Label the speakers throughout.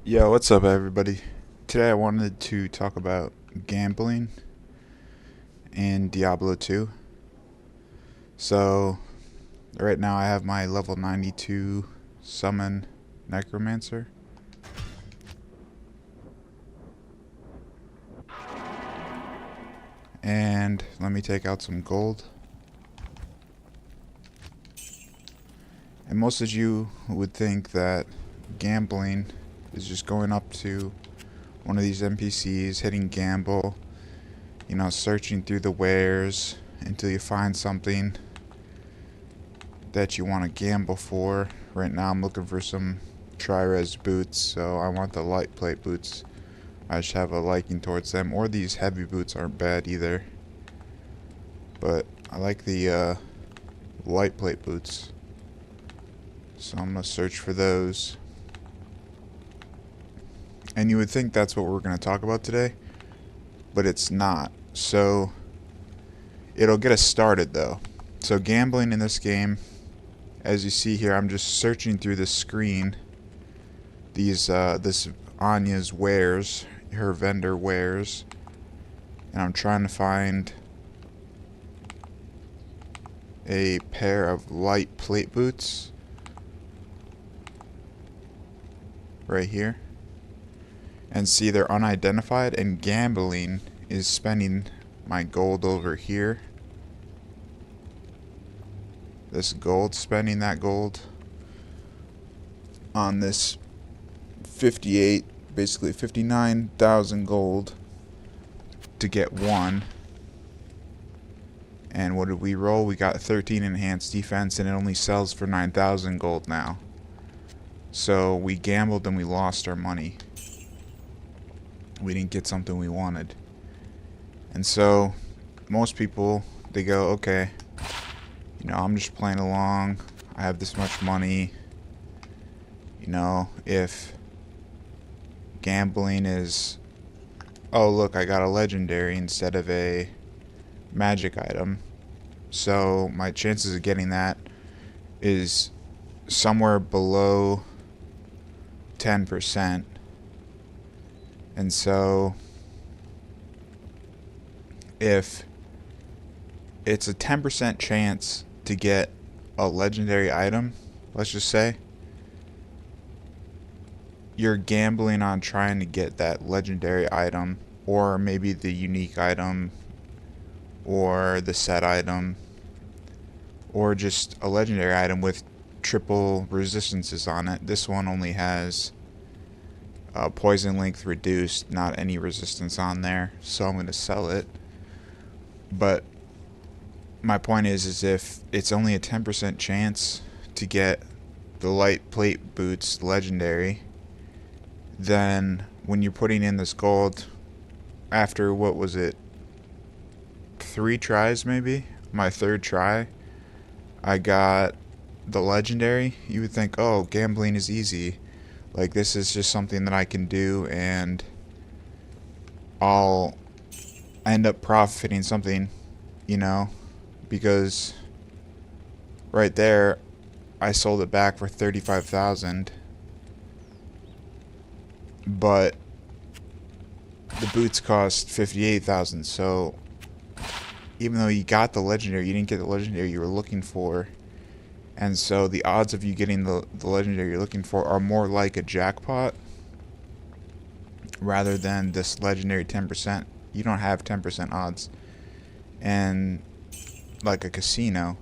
Speaker 1: Yo, what's up, everybody? Today I wanted to talk about gambling in Diablo 2. So, right now I have my level 92 summon necromancer. And let me take out some gold. And most of you would think that gambling is just going up to one of these NPCs, hitting gamble, searching through the wares until you find something that you want to gamble for. Right now I'm looking for some tri-res boots, so I want the light plate boots. I just have a liking towards them, or these heavy boots aren't bad either. But I like the light plate boots. So I'm going to search for those. And you would think that's what we're going to talk about today, but it's not. So it'll get us started though. So gambling in this game, as you see here, I'm just searching through the screen. This Anya's wares, her vendor wares, and I'm trying to find a pair of light plate boots right here. And see, they're unidentified, and gambling is spending my gold over here. This gold, spending that gold on this 58, basically 59,000 gold to get one. And what did we roll? We got 13 enhanced defense, and it only sells for 9,000 gold now. So we gambled and we lost our money. We didn't get something we wanted. And so most people, they go, okay, I'm just playing along. I have this much money. If gambling is, oh look, I got a legendary instead of a magic item, so my chances of getting that is somewhere below 10%. And so if it's a 10% chance to get a legendary item, let's just say, you're gambling on trying to get that legendary item, or maybe the unique item, or the set item, or just a legendary item with triple resistances on it. This one only has poison length reduced, not any resistance on there, so I'm going to sell it. But my point is if it's only a 10% chance to get the light plate boots legendary, then when you're putting in this gold, after, what was it, 3 tries maybe? My 3rd try, I got the legendary. You would think, oh, gambling is easy. Like, this is just something that I can do and I'll end up profiting something, because right there I sold it back for 35,000, but the boots cost 58,000. So even though you got the legendary, you didn't get the legendary you were looking for. And so the odds of you getting the legendary you're looking for are more like a jackpot rather than this legendary 10%. You don't have 10% odds. And like a casino.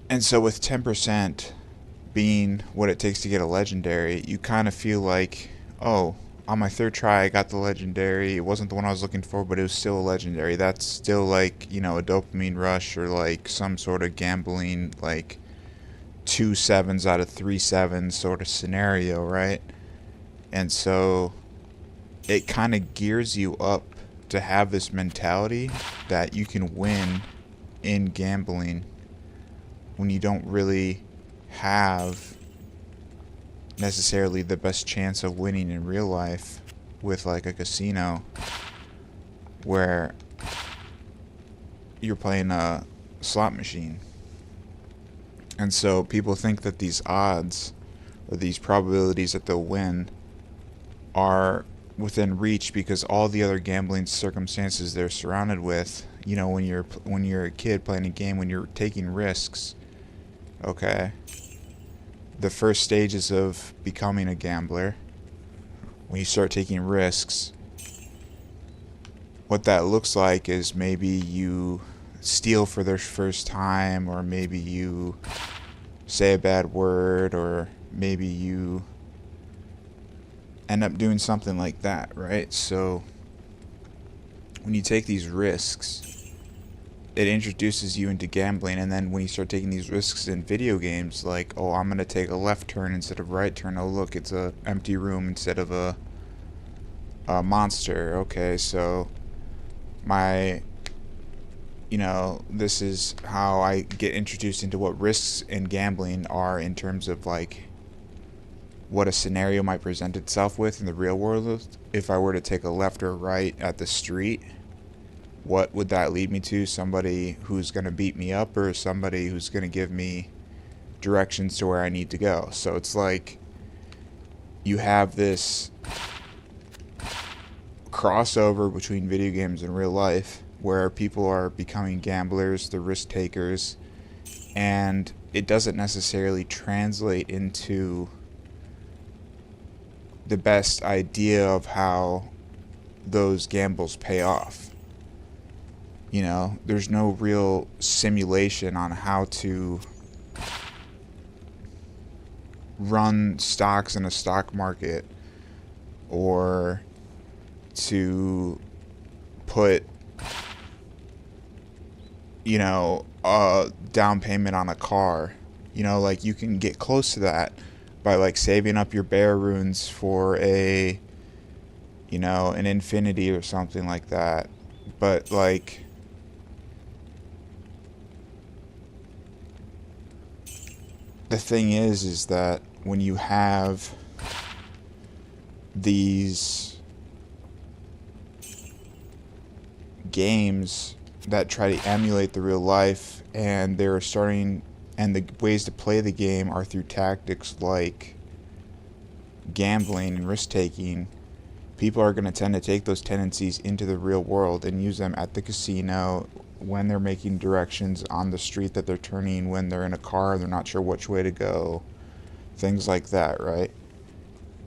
Speaker 1: And so with 10% being what it takes to get a legendary, you kind of feel like, oh, on my 3rd try I got the legendary. It wasn't the one I was looking for, but it was still a legendary. That's still like, a dopamine rush, or like some sort of gambling, like 2 sevens out of 3 sevens sort of scenario, right? And so it kind of gears you up to have this mentality that you can win in gambling when you don't really have necessarily the best chance of winning in real life with like a casino where you're playing a slot machine. And so people think that these odds or these probabilities that they'll win are within reach because all the other gambling circumstances they're surrounded with, you know, when you're a kid playing a game, when you're taking risks, okay? The first stages of becoming a gambler, when you start taking risks, what that looks like is maybe you steal for the first time, or maybe you say a bad word, or maybe you end up doing something like that, right? So when you take these risks, it introduces you into gambling. And then when you start taking these risks in video games, like, oh, I'm gonna take a left turn instead of right turn, oh look, it's a empty room instead of a monster. Okay, so my, you know, this is how I get introduced into what risks in gambling are in terms of like what a scenario might present itself with in the real world. If I were to take a left or right at the street, what would that lead me to? Somebody who's going to beat me up, or somebody who's going to give me directions to where I need to go? So it's like you have this crossover between video games and real life where people are becoming gamblers, the risk takers, and it doesn't necessarily translate into the best idea of how those gambles pay off. You know, there's no real simulation on how to run stocks in a stock market, or to put, you know, a down payment on a car. You know, like you can get close to that by like saving up your bear runes for a, you know, an infinity or something like that. But like, the thing is that when you have these games that try to emulate the real life, and they're starting, and the ways to play the game are through tactics like gambling and risk taking, people are going to tend to take those tendencies into the real world and use them at the casino, when they're making directions on the street that they're turning, when they're in a car and they're not sure which way to go, things like that, right?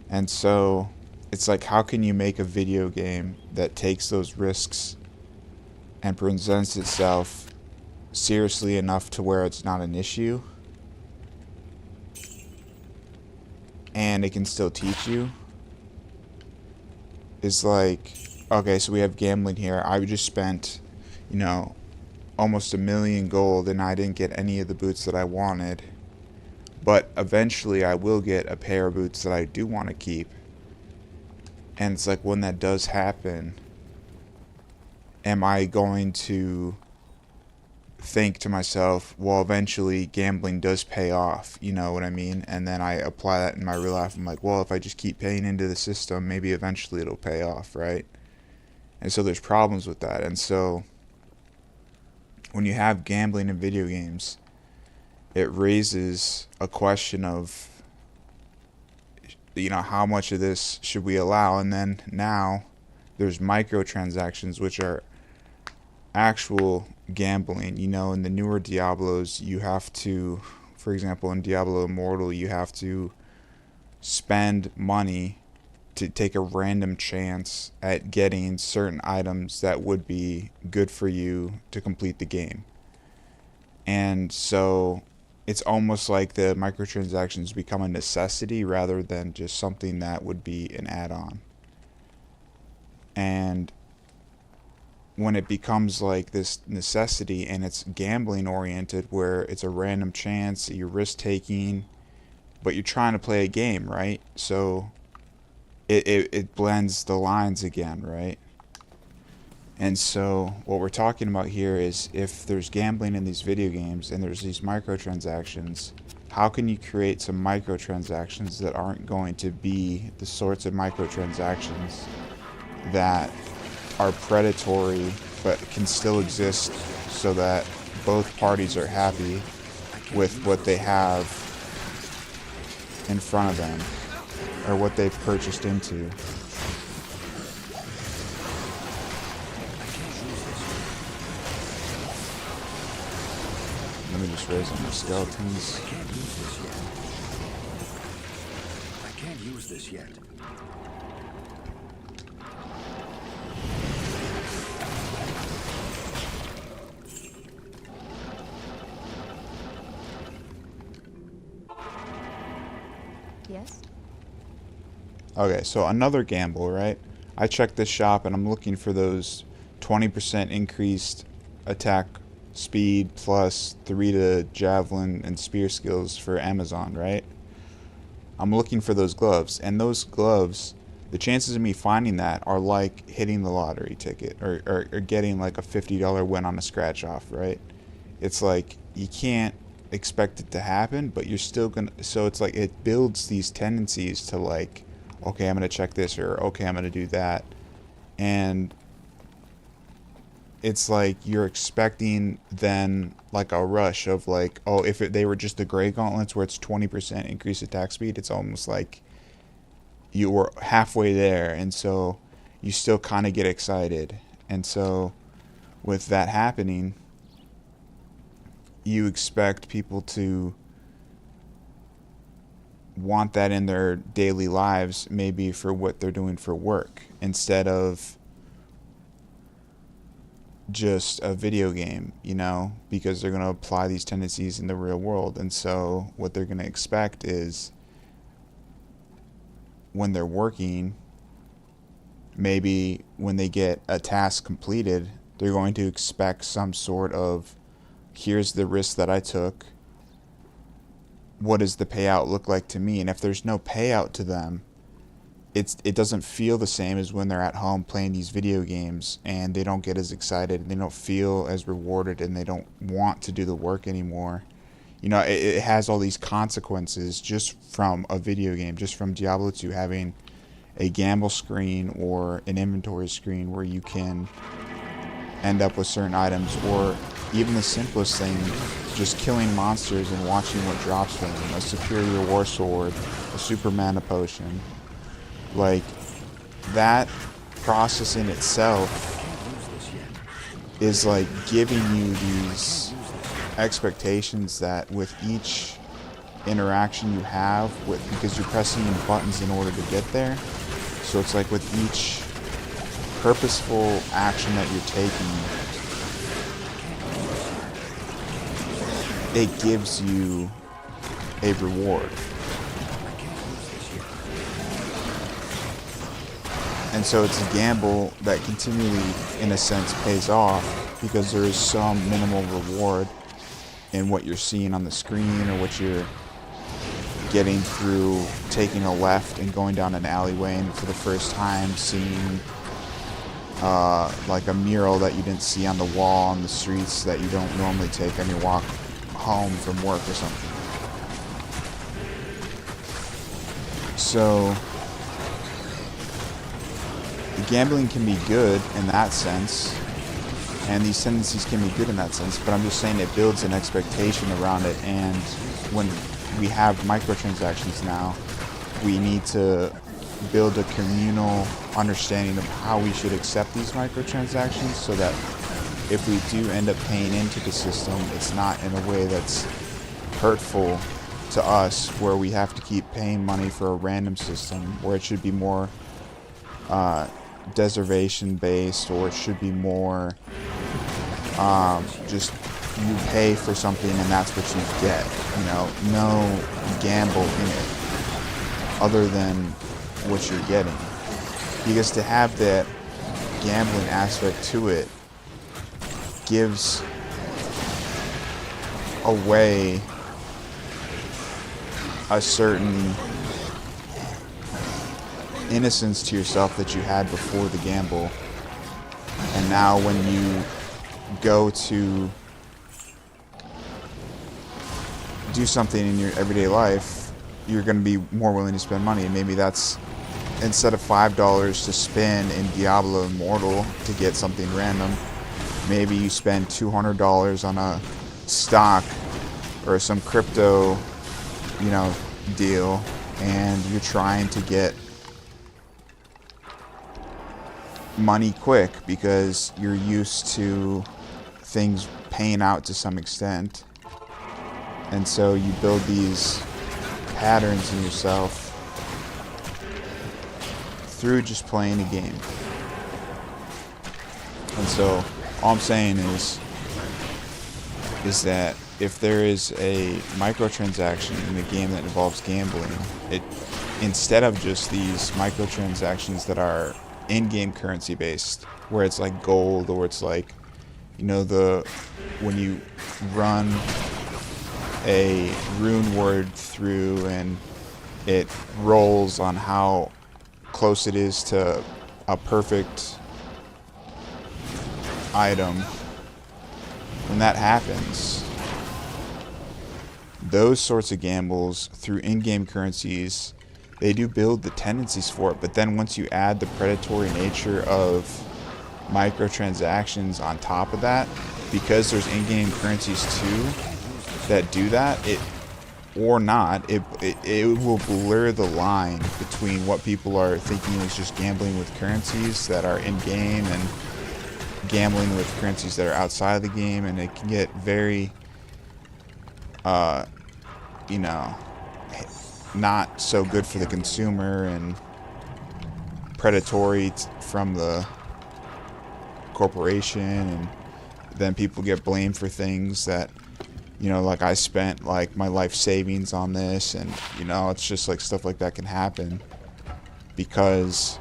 Speaker 1: And so it's like, how can you make a video game that takes those risks and presents itself seriously enough to where it's not an issue, and it can still teach you? Is like, okay, so we have gambling here. I just spent, you know, almost $1 million gold, and I didn't get any of the boots that I wanted. But eventually I will get a pair of boots that I do want to keep. And it's like, when that does happen, am I going to think to myself, well, eventually gambling does pay off, you know what I mean? And then I apply that in my real life. I'm like, well, if I just keep paying into the system, maybe eventually it'll pay off, right? And so there's problems with that. And so when you have gambling in video games, it raises a question of, you know, how much of this should we allow? And then now there's microtransactions, which are actual gambling. You know, in the newer Diablos, you have to, for example, in Diablo Immortal, you have to spend money to take a random chance at getting certain items that would be good for you to complete the game. And so it's almost like the microtransactions become a necessity rather than just something that would be an add-on. And when it becomes like this necessity and it's gambling oriented, where it's a random chance, you're risk taking, but you're trying to play a game, right? So it blends the lines again, right? And so what we're talking about here is, if there's gambling in these video games and there's these microtransactions, how can you create some microtransactions that aren't going to be the sorts of microtransactions that are predatory but can still exist so that both parties are happy, with what they have in front of them, or what they've purchased into. Let me just raise up my skeletons.
Speaker 2: I can't use this yet.
Speaker 3: Yes?
Speaker 1: Okay, so another gamble, right? I checked this shop and I'm looking for those 20% increased attack speed plus 3 to javelin and spear skills for Amazon, right? I'm looking for those gloves, and those gloves, the chances of me finding that are like hitting the lottery ticket, or getting like a $50 win on a scratch off, right? It's like you can't expect it to happen, but you're still gonna, so it's like it builds these tendencies to like, okay, I'm gonna check this, or okay, I'm gonna do that. And it's like you're expecting then like a rush of like, oh, if they were just the gray gauntlets where it's 20% increased attack speed, it's almost like you were halfway there, and so you still kind of get excited. And so with that happening, you expect people to want that in their daily lives, maybe for what they're doing for work, instead of just a video game, you know, because they're going to apply these tendencies in the real world. And so what they're going to expect is when they're working, maybe when they get a task completed, they're going to expect some sort of, here's the risk that I took, what does the payout look like to me? And if there's no payout to them, it doesn't feel the same as when they're at home playing these video games, and they don't get as excited, and they don't feel as rewarded, and they don't want to do the work anymore. You know, it has all these consequences just from a video game, just from Diablo 2 having a gamble screen or an inventory screen where you can end up with certain items, or even the simplest thing, just killing monsters and watching what drops from them. A superior war sword, a super mana potion. Like, that process in itself is like giving you these expectations that with each interaction you have with, because you're pressing buttons in order to get there, so it's like with each purposeful action that you're taking, it gives you a reward. And so it's a gamble that continually, in a sense, pays off, because there is some minimal reward in what you're seeing on the screen, or what you're getting through taking a left and going down an alleyway, and for the first time seeing like a mural that you didn't see on the wall on the streets that you don't normally take on your walk home from work or something. So gambling can be good in that sense, and these tendencies can be good in that sense, but I'm just saying it builds an expectation around it. And when we have microtransactions now, we need to build a communal understanding of how we should accept these microtransactions, so that if we do end up paying into the system, it's not in a way that's hurtful to us, where we have to keep paying money for a random system, where it should be more deservation based, or it should be more just you pay for something and that's what you get, you know, no gamble in it other than what you're getting. Because to have that gambling aspect to it gives away a certain innocence to yourself that you had before the gamble. And now when you go to do something in your everyday life, you're going to be more willing to spend money. And maybe that's, instead of $5 to spend in Diablo Immortal to get something random, maybe you spend $200 on a stock or some crypto, you know, deal, and you're trying to get money quick because you're used to things paying out to some extent. And so you build these patterns in yourself through just playing a game. And so all I'm saying is that if there is a microtransaction in a game that involves gambling, it, instead of just these microtransactions that are in-game currency based, where it's like gold, or it's like, you know, when you run a rune word through and it rolls on how close it is to a perfect item. When that happens, those sorts of gambles through in-game currencies, they do build the tendencies for it. But then once you add the predatory nature of microtransactions on top of that, because there's in-game currencies too that do that, it will blur the line between what people are thinking is just gambling with currencies that are in-game and gambling with currencies that are outside of the game, and it can get very you know, not so good for the consumer and predatory from the corporation, and then people get blamed for things that, you know, like I spent like my life savings on this, and you know, it's just like stuff like that can happen because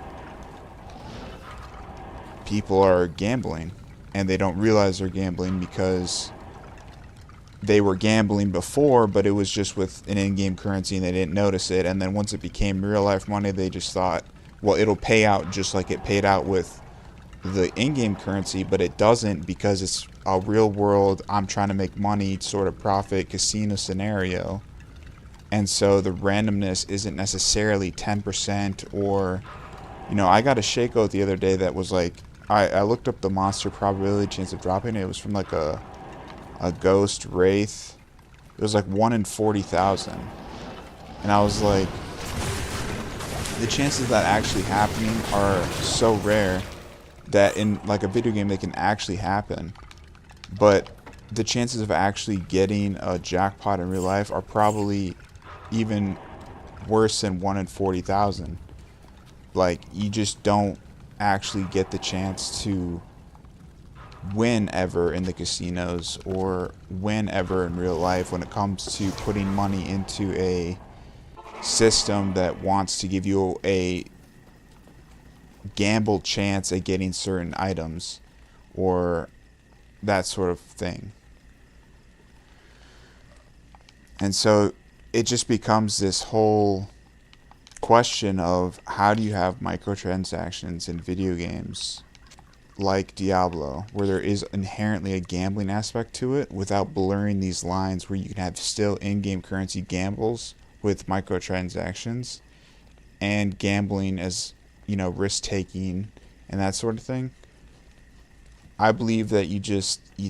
Speaker 1: people are gambling and they don't realize they're gambling because they were gambling before, but it was just with an in-game currency and they didn't notice it. And then once it became real life money, they just thought, well, it'll pay out just like it paid out with the in-game currency, but it doesn't, because it's a real world, I'm trying to make money sort of profit casino scenario. And so the randomness isn't necessarily 10%, or, you know, I got a shakeout the other day that was like, I looked up the monster probability chance of dropping it. It was from like a ghost wraith. It was like 1 in 40,000. And I was like, the chances of that actually happening are so rare that in like a video game they can actually happen. But the chances of actually getting a jackpot in real life are probably even worse than 1 in 40,000. Like, you just don't actually get the chance to win ever in the casinos or win ever in real life when it comes to putting money into a system that wants to give you a gamble chance at getting certain items or that sort of thing. And so it just becomes this whole question of, how do you have microtransactions in video games like Diablo, where there is inherently a gambling aspect to it, without blurring these lines where you can have still in-game currency gambles with microtransactions and gambling as, you know, risk-taking and that sort of thing. I believe that you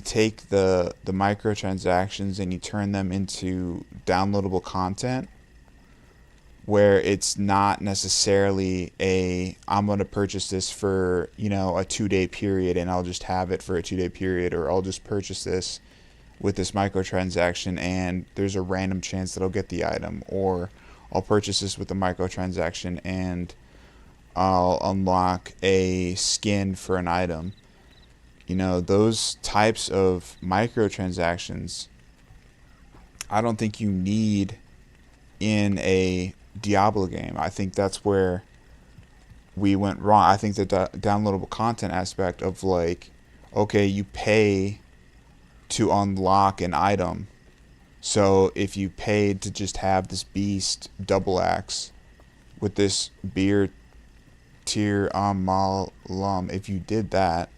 Speaker 1: take the microtransactions and you turn them into downloadable content, where it's not necessarily I'm going to purchase this for, you know, a 2-day period and I'll just have it for a 2-day period, or I'll just purchase this with this microtransaction and there's a random chance that I'll get the item, or I'll purchase this with the microtransaction and I'll unlock a skin for an item. You know, those types of microtransactions, I don't think you need in a Diablo game. I think that's where we went wrong. I think the downloadable content aspect of, like, okay, you pay to unlock an item. So if you paid to just have this beast double axe with this beer tier malum, if you did that,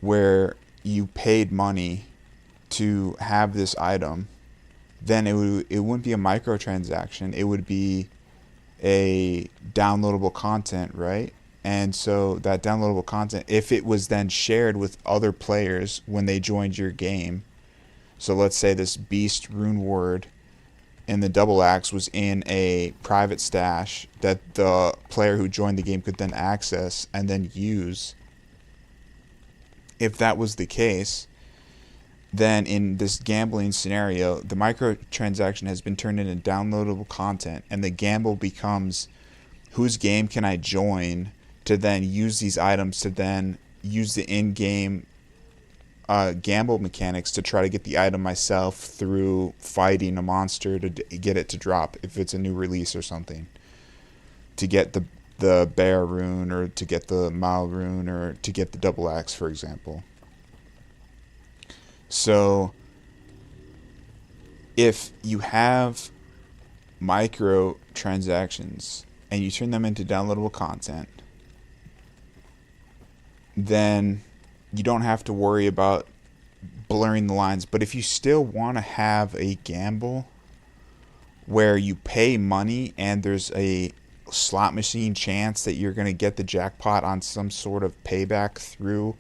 Speaker 1: where you paid money to have this item, then it wouldn't be a microtransaction. It would be a downloadable content, right? And so that downloadable content, if it was then shared with other players when they joined your game, So let's say this beast rune word in the double axe was in a private stash that the player who joined the game could then access and then use. If that was the case, then in this gambling scenario, the microtransaction has been turned into downloadable content, and the gamble becomes whose game can I join to then use these items to then use the in-game gamble mechanics to try to get the item myself through fighting a monster to get it to drop if it's a new release or something, to get the bear rune or to get the Mao rune or to get the double axe, for example. So if you have microtransactions and you turn them into downloadable content, then you don't have to worry about blurring the lines. But if you still want to have a gamble where you pay money and there's a slot machine chance that you're going to get the jackpot on some sort of payback through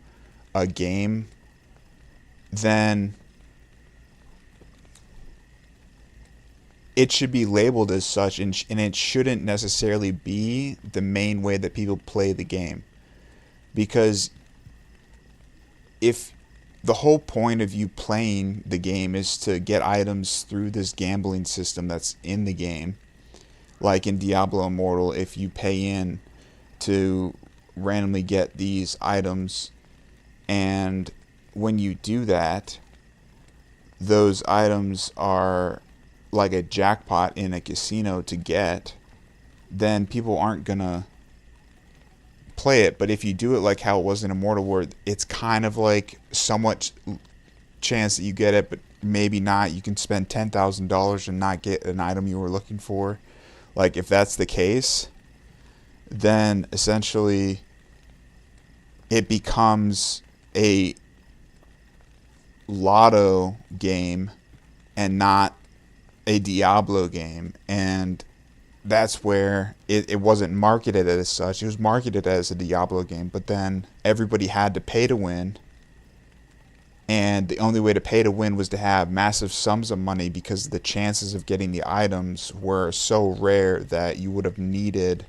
Speaker 1: a game, then it should be labeled as such, and it shouldn't necessarily be the main way that people play the game. Because if the whole point of you playing the game is to get items through this gambling system that's in the game, like in Diablo Immortal, if you pay in to randomly get these items, and when you do that, those items are like a jackpot in a casino to get, then people aren't gonna play it. But if you do it like how it was in Immortal, where it's kind of like somewhat chance that you get it, but maybe not, you can spend $10,000 and not get an item you were looking for. Like, if that's the case, then essentially it becomes a lotto game and not a Diablo game. And that's where it wasn't marketed as such. It was marketed as a Diablo game, but then everybody had to pay to win. And the only way to pay to win was to have massive sums of money, because the chances of getting the items were so rare that you would have needed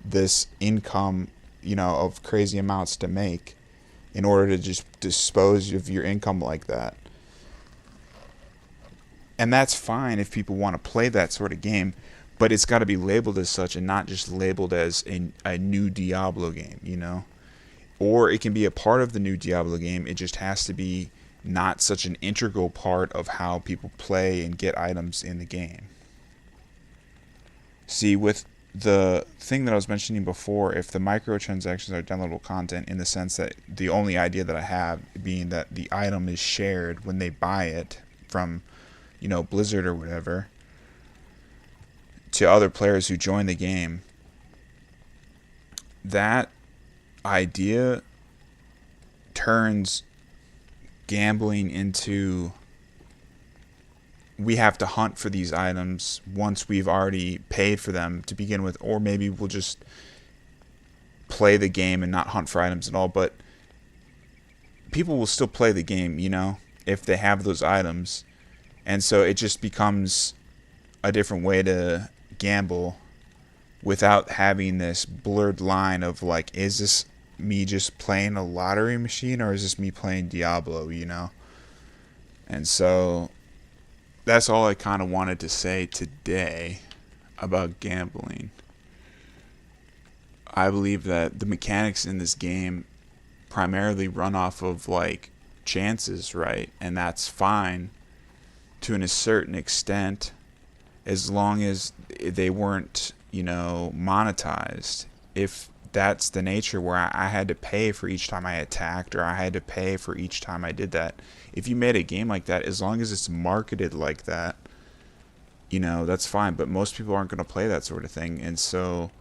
Speaker 1: this income, of crazy amounts to make in order to just dispose of your income like that. And that's fine if people want to play that sort of game, but it's got to be labeled as such and not just labeled as a new Diablo game, Or it can be a part of the new Diablo game. It just has to be not such an integral part of how people play and get items in the game. See, with the thing that I was mentioning before, if the microtransactions are downloadable content, in the sense that the only idea that I have being that the item is shared when they buy it from, Blizzard or whatever, to other players who join the game, that idea turns gambling into, we have to hunt for these items once we've already paid for them to begin with, or maybe we'll just play the game and not hunt for items at all. But people will still play the game, if they have those items. And so it just becomes a different way to gamble without having this blurred line of like, is this me just playing a lottery machine or is this me playing Diablo, And so that's all I kind of wanted to say today about gambling. I believe that the mechanics in this game primarily run off of like chances, right? And that's fine to a certain extent, as long as they weren't, monetized. If that's the nature where I had to pay for each time I attacked, or I had to pay for each time I did that, if you made a game like that, as long as it's marketed like that, that's fine. But most people aren't going to play that sort of thing. And so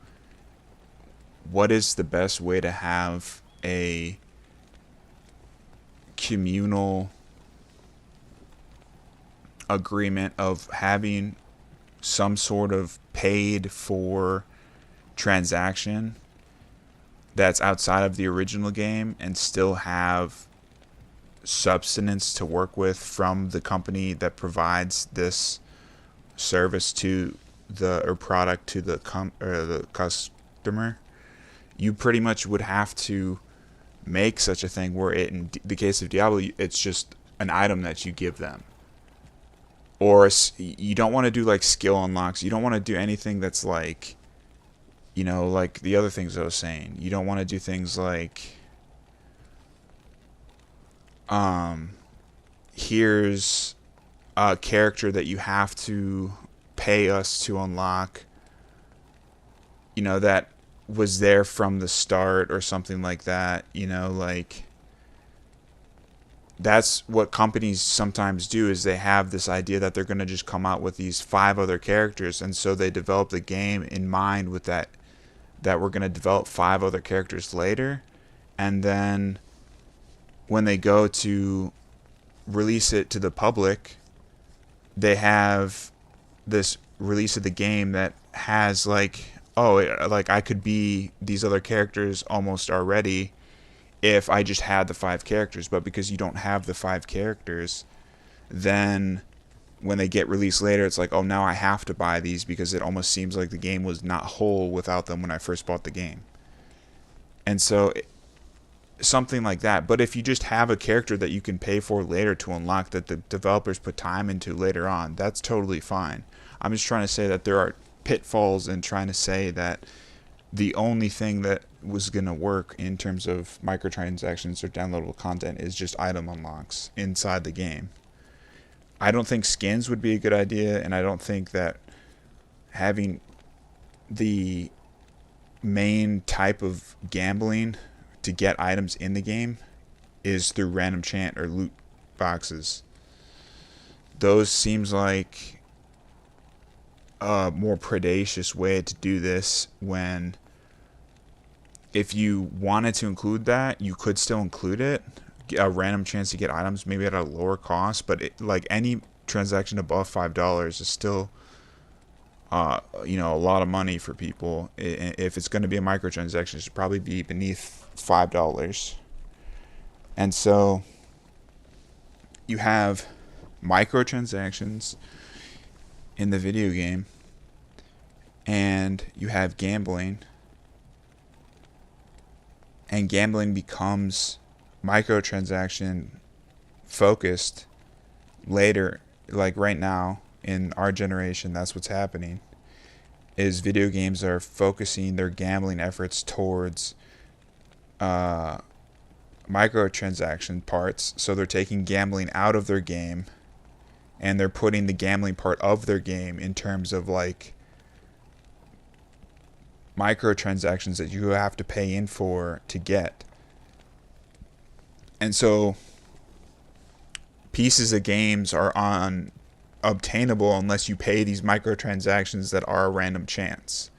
Speaker 1: what is the best way to have a communal agreement of having some sort of paid for transaction that's outside of the original game and still have substance to work with from the company that provides this service to the or product to the customer, you pretty much would have to make such a thing where in the case of Diablo, it's just an item that you give them. Or you don't want to do like skill unlocks. You don't want to do anything that's like, like the other things I was saying. You don't want to do things like, here's a character that you have to pay us to unlock, that was there from the start or something like that, like that's what companies sometimes do, is they have this idea that they're going to just come out with these 5 other characters, and so they develop the game in mind with that we're going to develop 5 other characters later, and then when they go to release it to the public, they have this release of the game that has like, like I could be these other characters almost already if I just had the 5 characters. But because you don't have the 5 characters, then when they get released later, it's like, oh, now I have to buy these because it almost seems like the game was not whole without them when I first bought the game. And so something like that. But if you just have a character that you can pay for later to unlock, that the developers put time into later on, that's totally fine. I'm just trying to say that there are pitfalls in trying to say that the only thing that was going to work in terms of microtransactions or downloadable content is just item unlocks inside the game. I don't think skins would be a good idea, and I don't think that having the main type of gambling to get items in the game is through random chant or loot boxes. Those seems like a more predacious way to do this, when if you wanted to include that, you could still include it, a random chance to get items, maybe at a lower cost, but like any transaction above $5 is still a lot of money for people. If it's going to be a microtransaction, it should probably be beneath $5. And so you have microtransactions in the video game, and you have gambling, and gambling becomes microtransaction focused later. Like right now in our generation, that's what's happening, is video games are focusing their gambling efforts towards microtransaction parts. So they're taking gambling out of their game, and they're putting the gambling part of their game in terms of like microtransactions that you have to pay in for to get. And so pieces of games are unobtainable unless you pay these microtransactions that are a random chance.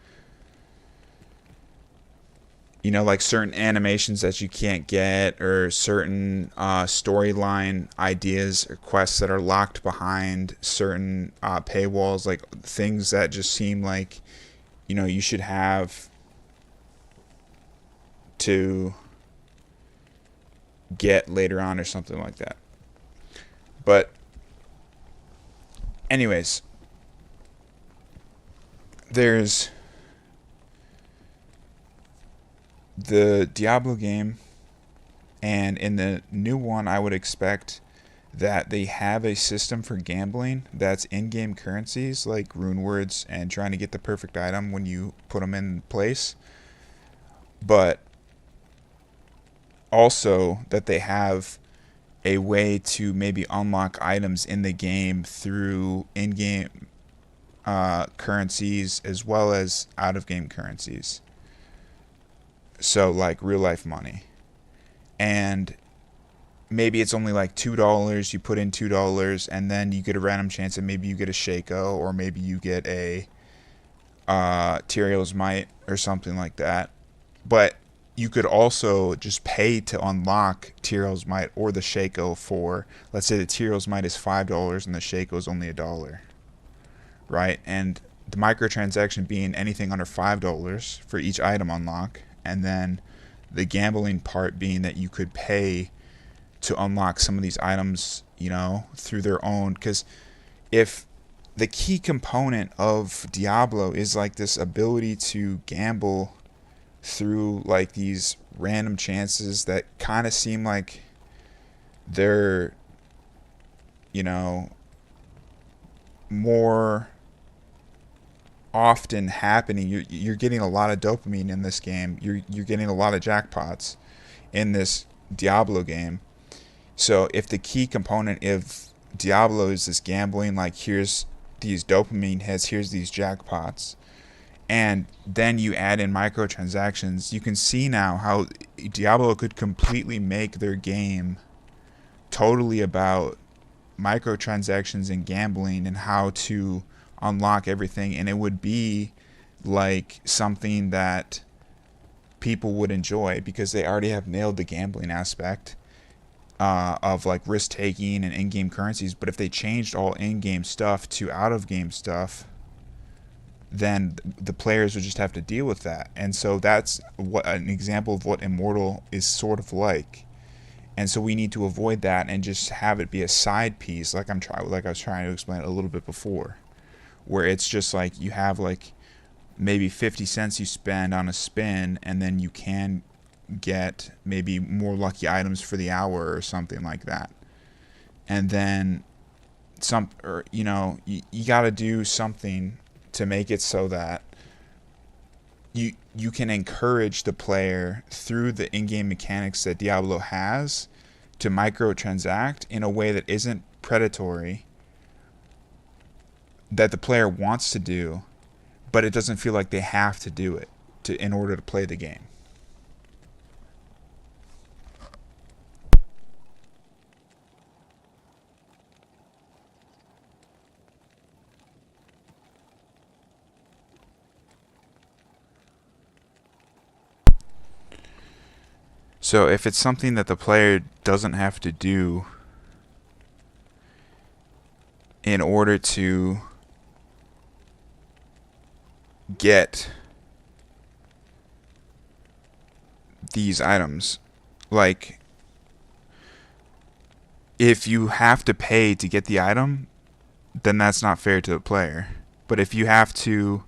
Speaker 1: Like certain animations that you can't get, or certain storyline ideas or quests that are locked behind certain paywalls, like things that just seem like, you should have to get later on or something like that. But anyways, there's the Diablo game, and in the new one I would expect that they have a system for gambling that's in-game currencies like rune words and trying to get the perfect item when you put them in place, but also that they have a way to maybe unlock items in the game through in-game currencies as well as out-of-game currencies. So like real life money. And maybe it's only like $2. You put in $2, and then you get a random chance, and maybe you get a Shaco, or maybe you get a Tyrell's Might or something like that. But you could also just pay to unlock Tyrell's Might or the Shaco for, let's say the Tyrell's Might is $5 and the Shaco is only $1, right? And the microtransaction being anything under $5 for each item unlock, and then the gambling part being that you could pay to unlock some of these items, through their own. Because if the key component of Diablo is like this ability to gamble through like these random chances that kind of seem like they're, you know, more often happening. You're getting a lot of dopamine in this game. You're getting a lot of jackpots in this Diablo game. So if the key component of Diablo is this gambling, like here's these dopamine hits, here's these jackpots, and then you add in microtransactions, you can see now how Diablo could completely make their game totally about microtransactions and gambling and how to unlock everything, and it would be like something that people would enjoy because they already have nailed the gambling aspect of like risk taking and in-game currencies. But if they changed all in-game stuff to out-of-game stuff, then the players would just have to deal with that. And so that's what an example of what Immortal is sort of like. And so we need to avoid that and just have it be a side piece, like I was trying to explain a little bit before, where it's just like you have like maybe 50 cents you spend on a spin, and then you can get maybe more lucky items for the hour or something like that. And then you got to do something to make it so that you can encourage the player through the in-game mechanics that Diablo has to microtransact in a way that isn't predatory, that the player wants to do, but it doesn't feel like they have to do it in order to play the game. So if it's something that the player doesn't have to do in order to get these items, like if you have to pay to get the item, then that's not fair to the player. But if you have to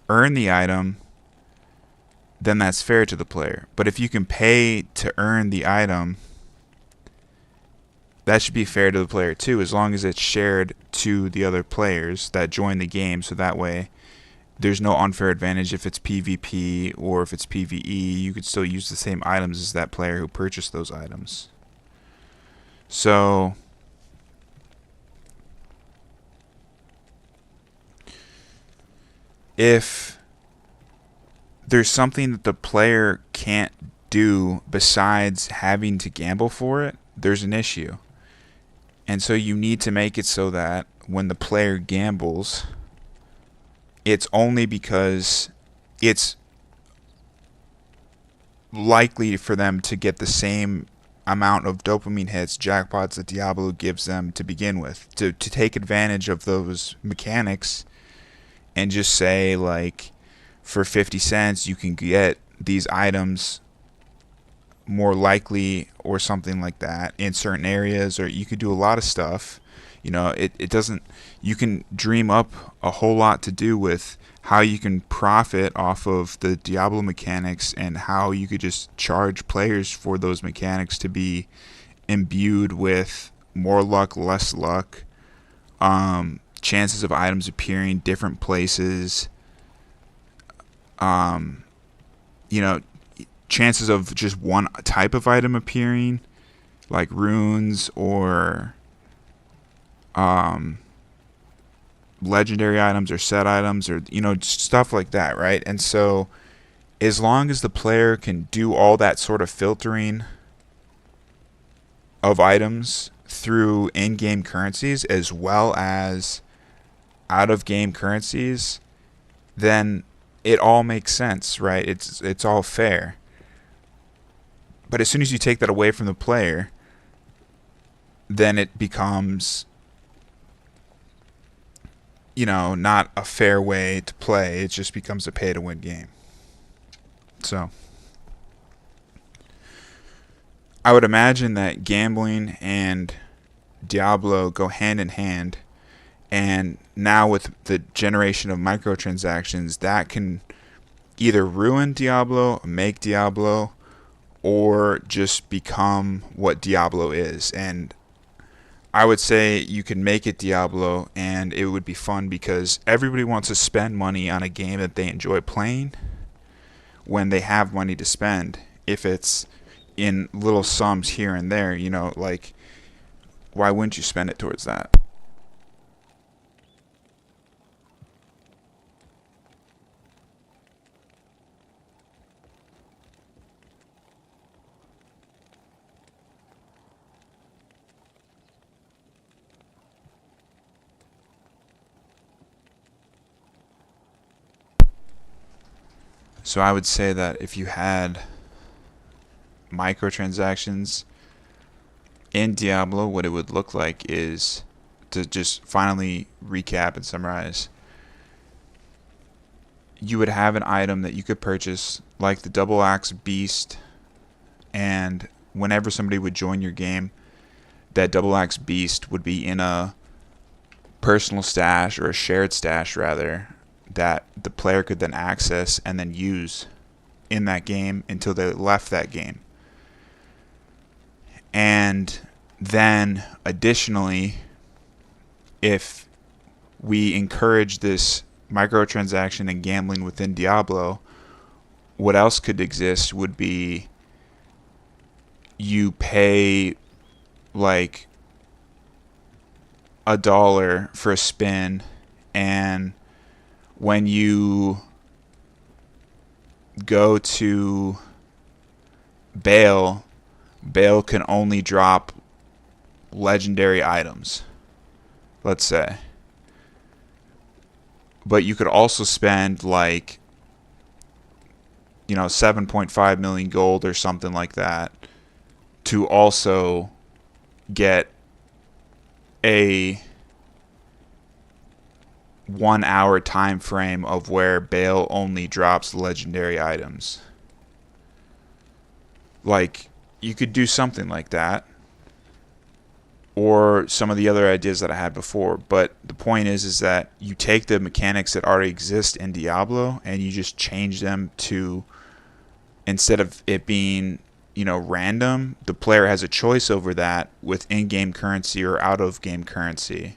Speaker 1: earn the item, then that's fair to the player. But if you can pay to earn the item, that should be fair to the player too, as long as it's shared to the other players that join the game, so that way there's no unfair advantage. If it's PvP or if it's PvE, you could still use the same items as that player who purchased those items. So if there's something that the player can't do besides having to gamble for it, there's an issue. And so you need to make it so that when the player gambles, it's only because it's likely for them to get the same amount of dopamine hits, jackpots that Diablo gives them to begin with. To take advantage of those mechanics and just say, like, for 50 cents you can get these items more likely or something like that in certain areas, or you could do a lot of stuff. It doesn't, you can dream up a whole lot to do with how you can profit off of the Diablo mechanics, and how you could just charge players for those mechanics to be imbued with more luck, less luck, chances of items appearing different places, chances of just one type of item appearing, like runes or legendary items or set items, or stuff like that, right? And so as long as the player can do all that sort of filtering of items through in-game currencies as well as out-of-game currencies, then it all makes sense, right? It's all fair. But as soon as you take that away from the player, then it becomes, not a fair way to play. It just becomes a pay-to-win game. So I would imagine that gambling and Diablo go hand in hand, and now with the generation of microtransactions, that can either ruin Diablo, make Diablo, or just become what Diablo is. And I would say you can make it Diablo, and it would be fun because everybody wants to spend money on a game that they enjoy playing when they have money to spend. If it's in little sums here and there, like, why wouldn't you spend it towards that? So I would say that if you had microtransactions in Diablo, what it would look like is, to just finally recap and summarize, you would have an item that you could purchase, like the Double Axe Beast, and whenever somebody would join your game, that Double Axe Beast would be in a personal stash, or a shared stash rather, that the player could then access and then use in that game until they left that game. And then additionally, if we encourage this microtransaction and gambling within Diablo, what else could exist would be you pay like $1 for a spin, and when you go to Bale can only drop legendary items, let's say. But you could also spend like 7.5 million gold or something like that to also get a 1 hour time frame of where Bale only drops legendary items. Like, you could do something like that, or some of the other ideas that I had before. But the point is that you take the mechanics that already exist in Diablo and you just change them to, instead of it being random, the player has a choice over that with in-game currency or out-of-game currency,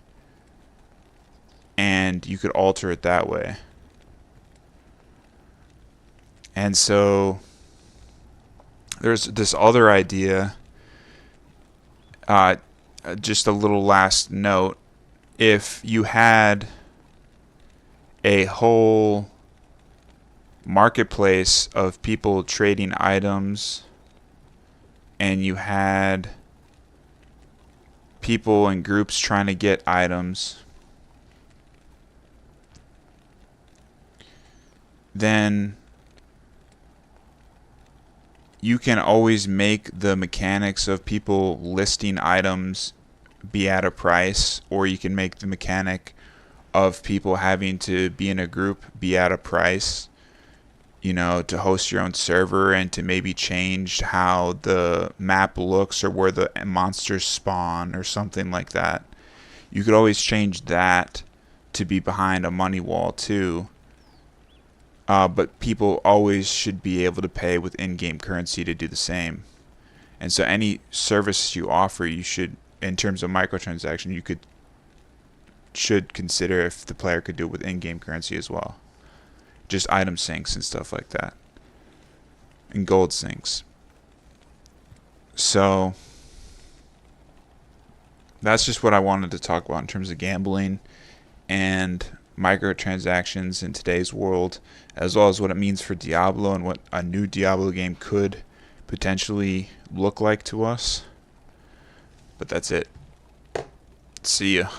Speaker 1: and you could alter it that way. And so there's this other idea. Just a little last note. If you had a whole marketplace of people trading items, and you had people in groups trying to get items, then you can always make the mechanics of people listing items be at a price, or you can make the mechanic of people having to be in a group be at a price, to host your own server and to maybe change how the map looks or where the monsters spawn or something like that. You could always change that to be behind a money wall too. But people always should be able to pay with in-game currency to do the same. And so any service you offer, you should, in terms of microtransaction, should consider if the player could do it with in-game currency as well. Just item syncs and stuff like that. And gold syncs. So that's just what I wanted to talk about in terms of gambling and microtransactions in today's world, as well as what it means for Diablo and what a new Diablo game could potentially look like to us. But that's it. See ya.